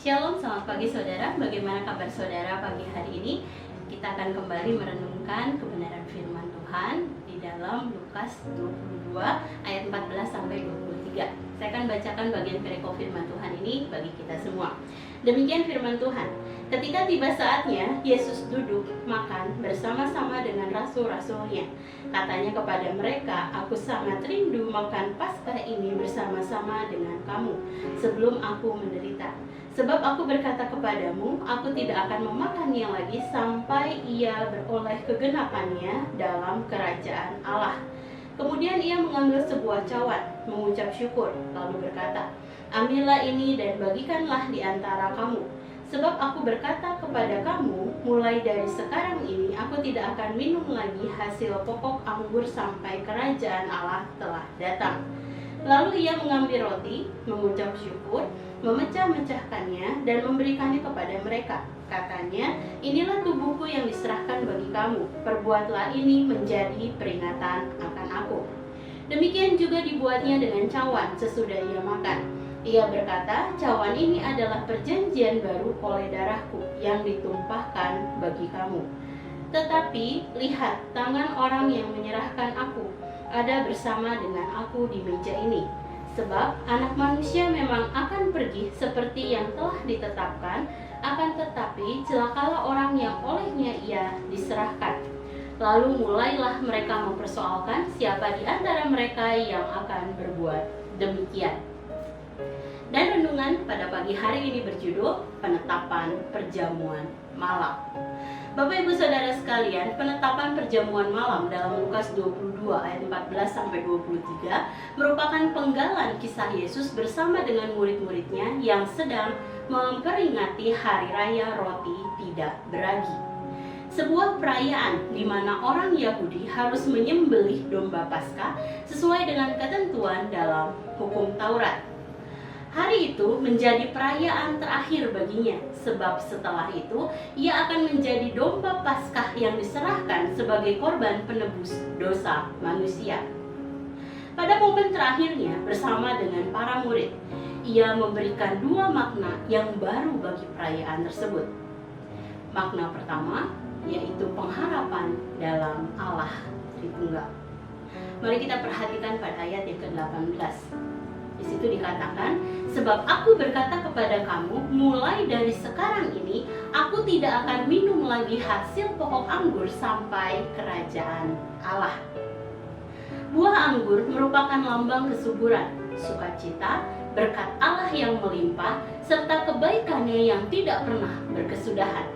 Shalom, selamat pagi saudara. Bagaimana kabar saudara pagi hari ini? Kita akan kembali merenungkan kebenaran firman Tuhan di dalam Lukas 22 ayat 14 sampai 23. Saya akan bacakan bagian perikop firman Tuhan ini bagi kita semua. Demikian firman Tuhan. Ketika tiba saatnya, Yesus duduk makan bersama-sama dengan rasul-rasulnya. Katanya kepada mereka, "Aku sangat rindu makan Paskah ini bersama-sama dengan kamu sebelum aku menderita. Sebab aku berkata kepadamu, aku tidak akan memakannya lagi sampai ia beroleh kegenapannya dalam kerajaan Allah." Kemudian ia mengambil sebuah cawan, mengucap syukur, lalu berkata, "Ambillah ini dan bagikanlah di antara kamu. Sebab aku berkata kepada kamu, mulai dari sekarang ini aku tidak akan minum lagi hasil pokok anggur sampai kerajaan Allah telah datang." Lalu ia mengambil roti, mengucap syukur, memecah-mecahkannya dan memberikannya kepada mereka. Katanya, "Inilah tubuhku yang diserahkan bagi kamu. Perbuatlah ini menjadi peringatan akan aku." Demikian juga dibuatnya dengan cawan sesudah ia makan. Ia berkata, "Cawan ini adalah perjanjian baru oleh darahku yang ditumpahkan bagi kamu. Tetapi lihat, tangan orang yang menyerahkan aku ada bersama dengan aku di meja ini. Sebab anak manusia memang akan pergi seperti yang telah ditetapkan, akan tetapi celakalah orang yang olehnya ia diserahkan." Lalu mulailah mereka mempersoalkan siapa di antara mereka yang akan berbuat demikian. Dan renungan pada pagi hari ini berjudul Penetapan Perjamuan Malam. Bapak Ibu Saudara sekalian, penetapan perjamuan malam dalam Lukas 22 ayat 14 sampai 23 merupakan penggalan kisah Yesus bersama dengan murid-muridnya yang sedang memperingati hari raya roti tidak beragi. Sebuah perayaan di mana orang Yahudi harus menyembelih domba Paskah sesuai dengan ketentuan dalam hukum Taurat. Hari itu menjadi perayaan terakhir baginya, sebab setelah itu ia akan menjadi domba Paskah yang diserahkan sebagai korban penebus dosa manusia. Pada momen terakhirnya bersama dengan para murid, ia memberikan dua makna yang baru bagi perayaan tersebut. Makna pertama yaitu pengharapan dalam Allah Tritunggal. Mari kita perhatikan pada ayat yang ke-18. Di situ dikatakan, "Sebab aku berkata kepada kamu, mulai dari sekarang ini aku tidak akan minum lagi hasil pokok anggur sampai kerajaan Allah." Buah anggur merupakan lambang kesuburan, sukacita, berkat Allah yang melimpah, serta kebaikannya yang tidak pernah berkesudahan.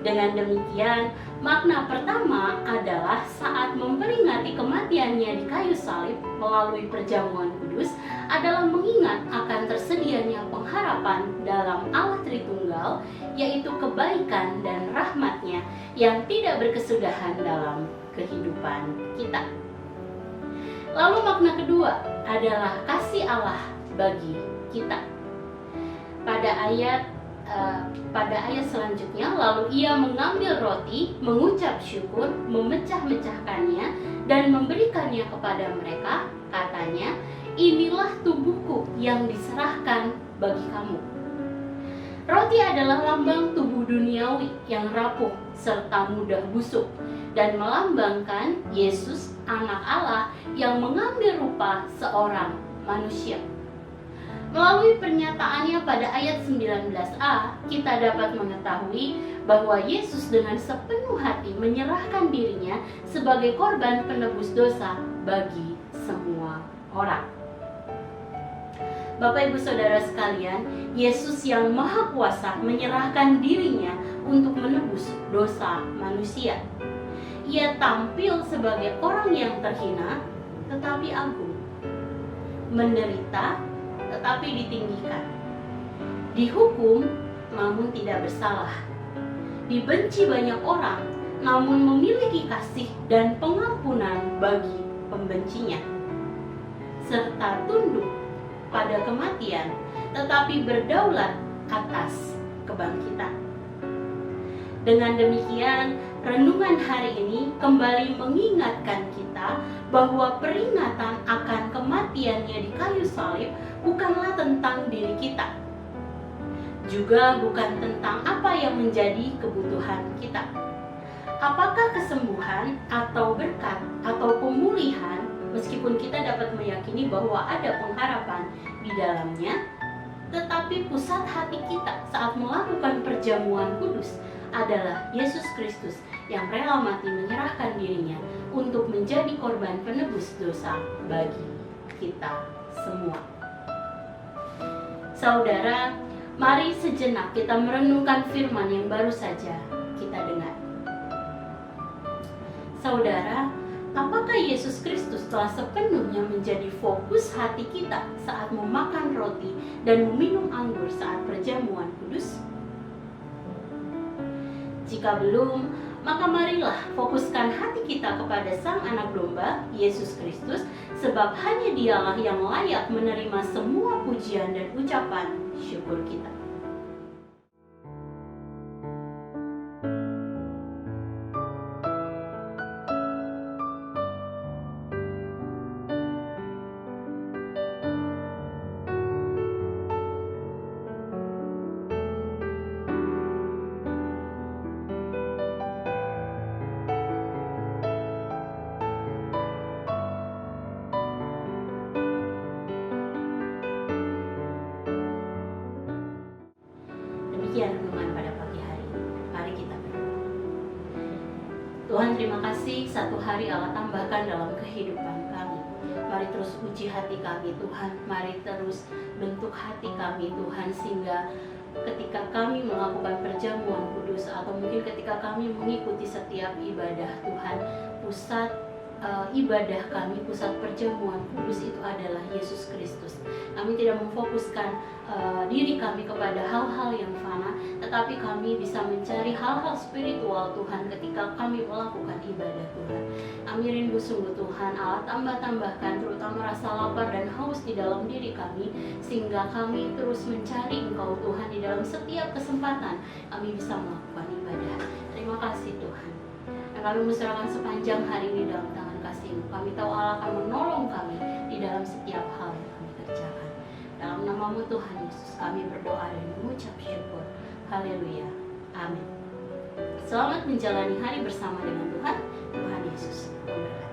Dengan demikian, makna pertama adalah saat memperingati kematiannya di kayu salib melalui perjamuan kudus adalah mengingat akan tersedianya pengharapan dalam Allah Tritunggal, yaitu kebaikan dan rahmat-Nya yang tidak berkesudahan dalam kehidupan kita. Lalu makna kedua adalah kasih Allah bagi kita. Pada ayat selanjutnya, lalu ia mengambil roti, mengucap syukur, memecah-mecahkannya dan memberikannya kepada mereka. Katanya, "Inilah tubuhku yang diserahkan bagi kamu." Roti adalah lambang tubuh duniawi yang rapuh serta mudah busuk dan melambangkan Yesus, anak Allah yang mengambil rupa seorang manusia. Melalui pernyataannya pada ayat 19a, kita dapat mengetahui bahwa Yesus dengan sepenuh hati menyerahkan dirinya sebagai korban penebus dosa bagi semua orang. Bapak Ibu Saudara sekalian, Yesus yang Maha Kuasa menyerahkan dirinya untuk menebus dosa manusia. Ia tampil sebagai orang yang terhina tetapi agung, menderita tetapi ditinggikan, dihukum namun tidak bersalah, dibenci banyak orang namun memiliki kasih dan pengampunan bagi pembencinya, serta tunduk pada kematian tetapi berdaulat atas kebangkitan. Dengan demikian, renungan hari ini kembali mengingatkan kita bahwa peringatan akan kematiannya di kayu salib bukanlah tentang diri kita, juga bukan tentang apa yang menjadi kebutuhan kita. Apakah kesembuhan atau berkat atau pemulihan, meskipun kita dapat meyakini bahwa ada pengharapan di dalamnya, tetapi pusat hati kita saat melakukan perjamuan kudus adalah Yesus Kristus yang rela mati menyerahkan dirinya untuk menjadi korban penebus dosa bagi kita semua. Saudara, mari sejenak kita merenungkan firman yang baru saja kita dengar. Saudara, apakah Yesus Kristus telah sepenuhnya menjadi fokus hati kita saat memakan roti dan meminum anggur saat perjamuan kudus? Jika belum, maka marilah fokuskan hati kita kepada Sang Anak Domba, Yesus Kristus, sebab hanya Dialah yang layak menerima semua pujian dan ucapan syukur kita. Demikian renungan pada pagi hari ini. Mari kita berdoa. Tuhan, terima kasih satu hari Allah tambahkan dalam kehidupan kami. Mari terus uji hati kami Tuhan. Mari terus bentuk hati kami Tuhan, sehingga ketika kami melakukan perjamuan kudus atau mungkin ketika kami mengikuti setiap ibadah Tuhan, pusat ibadah kami, pusat perjamuan kudus itu adalah Yesus Kristus. Kami tidak memfokuskan diri kami kepada hal-hal yang fana, tetapi kami bisa mencari hal-hal spiritual Tuhan ketika kami melakukan ibadah Tuhan. Kami rindu sungguh Tuhan, Allah tambahkan terutama rasa lapar dan haus di dalam diri kami, sehingga kami terus mencari Engkau Tuhan di dalam setiap kesempatan kami bisa melakukan ibadah. Terima kasih Tuhan. Dan kami menyerahkan sepanjang hari ini dalam tangan kasih-Mu. Kami tahu Allah akan menolong kami di dalam setiap hal yang kami kerjakan. Dalam nama-Mu Tuhan Yesus kami berdoa dan mengucap syukur. Haleluya. Amin. Selamat menjalani hari bersama dengan Tuhan. Tuhan Yesus memberkati.